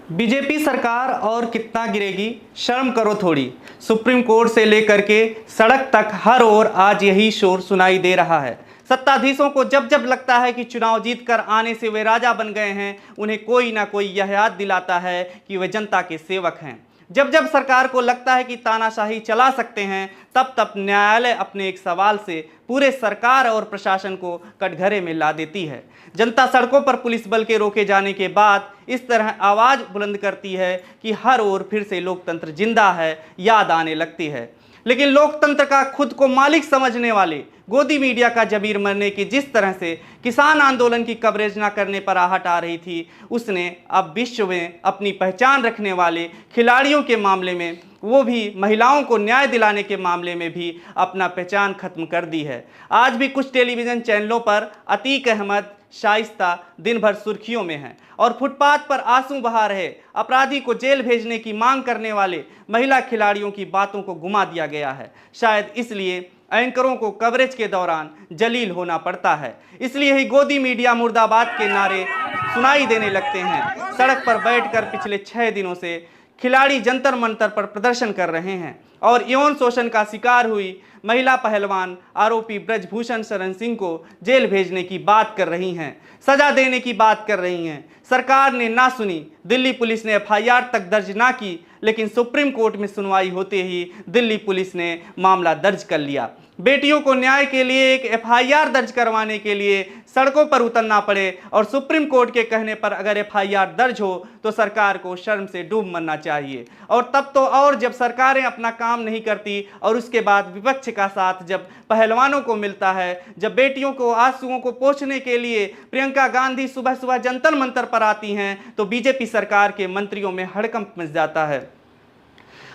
BJP सरकार और कितना गिरेगी, शर्म करो थोड़ी। सुप्रीम कोर्ट से लेकर के सड़क तक हर ओर आज यही शोर सुनाई दे रहा है। सत्ताधीशों को जब जब लगता है कि चुनाव जीतकर आने से वे राजा बन गए हैं, उन्हें कोई ना कोई यह याद दिलाता है कि वे जनता के सेवक हैं। जब जब सरकार को लगता है कि तानाशाही चला सकते हैं, तब तब न्यायालय अपने एक सवाल से पूरे सरकार और प्रशासन को कटघरे में ला देती है। जनता सड़कों पर पुलिस बल के रोके जाने के बाद इस तरह आवाज बुलंद करती है कि हर ओर फिर से लोकतंत्र जिंदा है, याद आने लगती है। लेकिन लोकतंत्र का खुद को मालिक समझने वाले गोदी मीडिया का जमीर मरने की जिस तरह से किसान आंदोलन की कवरेज न करने पर आहट आ रही थी, उसने अब विश्व में अपनी पहचान रखने वाले खिलाड़ियों के मामले में, वो भी महिलाओं को न्याय दिलाने के मामले में भी अपना पहचान खत्म कर दी है। आज भी कुछ टेलीविज़न चैनलों पर अतीक अहमद, शाइस्ता दिन भर सुर्खियों में हैं और फुटपाथ पर आंसू बहा रहे अपराधी को जेल भेजने की मांग करने वाले महिला खिलाड़ियों की बातों को घुमा दिया गया है। शायद इसलिए एंकरों को कवरेज के दौरान जलील होना पड़ता है, इसलिए ही गोदी मीडिया मुर्दाबाद के नारे सुनाई देने लगते हैं। सड़क पर बैठकर पिछले 6 दिनों से खिलाड़ी जंतर मंतर पर प्रदर्शन कर रहे हैं और यौन शोषण का शिकार हुई महिला पहलवान आरोपी ब्रजभूषण शरण सिंह को जेल भेजने की बात कर रही हैं, सजा देने की बात कर रही हैं। सरकार ने ना सुनी, दिल्ली पुलिस ने एफआईआर तक दर्ज ना की, लेकिन सुप्रीम कोर्ट में सुनवाई होते ही दिल्ली पुलिस ने मामला दर्ज कर लिया। बेटियों को न्याय के लिए एक एफआईआर दर्ज करवाने के लिए सड़कों पर उतरना पड़े और सुप्रीम कोर्ट के कहने पर अगर एफआईआर दर्ज हो तो सरकार को शर्म से डूब मरना चाहिए। और तब तो और जब सरकारें अपना काम नहीं करती और उसके बाद विपक्ष का साथ जब पहलवानों को मिलता है, जब बेटियों को आंसुओं को पोंछने के लिए प्रियंका गांधी सुबह सुबह जंतर मंतर पर आती हैं, तो बीजेपी सरकार के मंत्रियों में हड़कंप मच जाता है।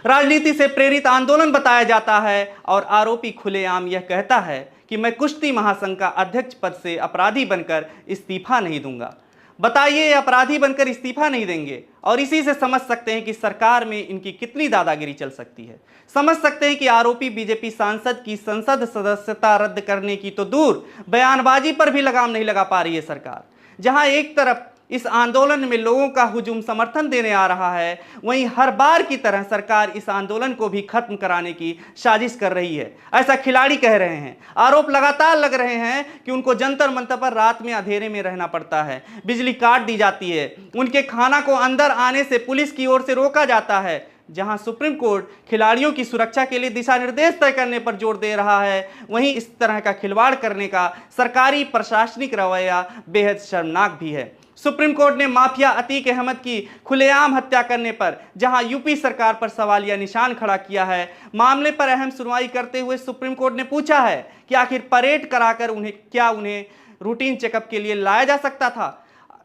राजनीति से प्रेरित आंदोलन बताया जाता है और आरोपी खुलेआम यह कहता है कि मैं कुश्ती महासंघ का अध्यक्ष पद से अपराधी बनकर इस्तीफा नहीं दूंगा। बताइए, अपराधी बनकर इस्तीफा नहीं देंगे? और इसी से समझ सकते हैं कि सरकार में इनकी कितनी दादागिरी चल सकती है। समझ सकते हैं कि आरोपी बीजेपी सांसद की संसद सदस्यता रद्द करने की तो दूर, बयानबाजी पर भी लगाम नहीं लगा पा रही है सरकार। जहां एक तरफ इस आंदोलन में लोगों का हुजूम समर्थन देने आ रहा है, वहीं हर बार की तरह सरकार इस आंदोलन को भी खत्म कराने की साजिश कर रही है, ऐसा खिलाड़ी कह रहे हैं। आरोप लगातार लग रहे हैं कि उनको जंतर मंतर पर रात में अंधेरे में रहना पड़ता है, बिजली काट दी जाती है, उनके खाना को अंदर आने से पुलिस की ओर से रोका जाता है। जहां सुप्रीम कोर्ट खिलाड़ियों की सुरक्षा के लिए दिशा निर्देश तय करने पर जोर दे रहा है, वहीं इस तरह का खिलवाड़ करने का सरकारी प्रशासनिक रवैया बेहद शर्मनाक भी है। सुप्रीम कोर्ट ने माफिया अतीक अहमद की खुलेआम हत्या करने पर जहां यूपी सरकार पर सवालिया निशान खड़ा किया है, मामले पर अहम सुनवाई करते हुए सुप्रीम कोर्ट ने पूछा है कि आखिर परेड कराकर उन्हें रूटीन चेकअप के लिए लाया जा सकता था?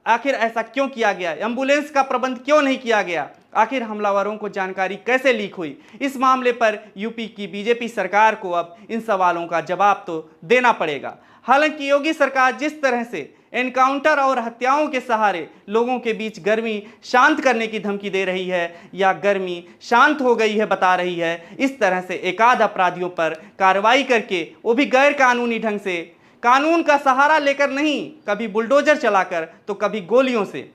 आखिर ऐसा क्यों किया गया? एम्बुलेंस का प्रबंध क्यों नहीं किया गया? आखिर हमलावरों को जानकारी कैसे लीक हुई? इस मामले पर यूपी की बीजेपी सरकार को अब इन सवालों का जवाब तो देना पड़ेगा। हालांकि योगी सरकार जिस तरह से एनकाउंटर और हत्याओं के सहारे लोगों के बीच गर्मी शांत करने की धमकी दे रही है या गर्मी शांत हो गई है बता रही है, इस तरह से एकाध अपराधियों पर कार्रवाई करके, वो भी गैर कानूनी ढंग से, कानून का सहारा लेकर नहीं, कभी बुलडोजर चलाकर तो कभी गोलियों से।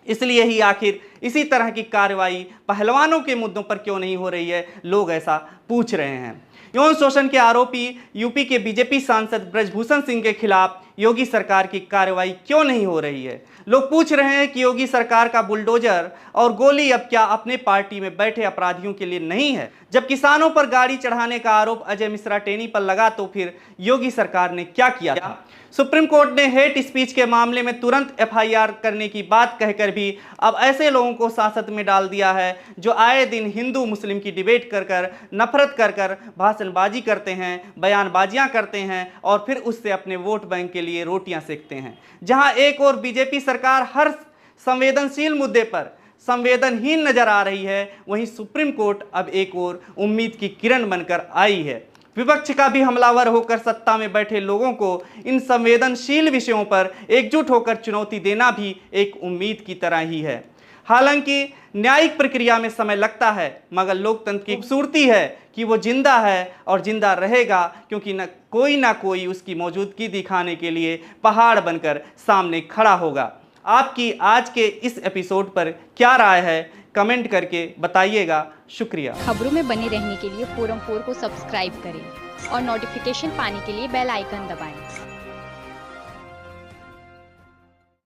इसलिए ही आखिर इसी तरह की कार्रवाई पहलवानों के मुद्दों पर क्यों नहीं हो रही है, लोग ऐसा पूछ रहे हैं। यौन शोषण के आरोपी यूपी के बीजेपी सांसद ब्रजभूषण सिंह के खिलाफ योगी सरकार की कार्रवाई क्यों नहीं हो रही है? लोग पूछ रहे हैं कि योगी सरकार का बुलडोजर और गोली अब क्या अपने पार्टी में बैठे अपराधियों के लिए नहीं है? जब किसानों पर गाड़ी चढ़ाने का आरोप अजय मिश्रा टेनी पर लगा तो फिर योगी सरकार ने क्या किया था? सुप्रीम कोर्ट ने हेट स्पीच के मामले में तुरंत एफआईआर करने की बात कहकर भी अब ऐसे लोगों को सांसद में डाल दिया है जो आए दिन हिंदू मुस्लिम की डिबेट कर नफरत कर भाषणबाजी करते हैं, बयानबाजियां करते हैं और फिर उससे अपने वोट बैंक के लिए रोटियां सेकते हैं। जहां एक और बीजेपी सरकार हर संवेदनशील मुद्दे पर संवेदनहीन नजर आ रही है, वहीं सुप्रीम कोर्ट अब एक और उम्मीद की किरण बनकर आई है। विपक्ष का भी हमलावर होकर सत्ता में बैठे लोगों को इन संवेदनशील विषयों पर एकजुट होकर चुनौती देना भी एक उम्मीद की तरह ही है। हालांकि न्यायिक प्रक्रिया में समय लगता है, मगर लोकतंत्र की खूबसूरती है कि वो जिंदा है और जिंदा रहेगा, क्योंकि ना कोई उसकी मौजूदगी दिखाने के लिए पहाड़ बनकर सामने खड़ा होगा। आपकी आज के इस एपिसोड पर क्या राय है, कमेंट करके बताइएगा। शुक्रिया। खबरों में बने रहने के लिए फोरम 4 को सब्सक्राइब करें और नोटिफिकेशन पाने के लिए बेल आइकन दबाएं।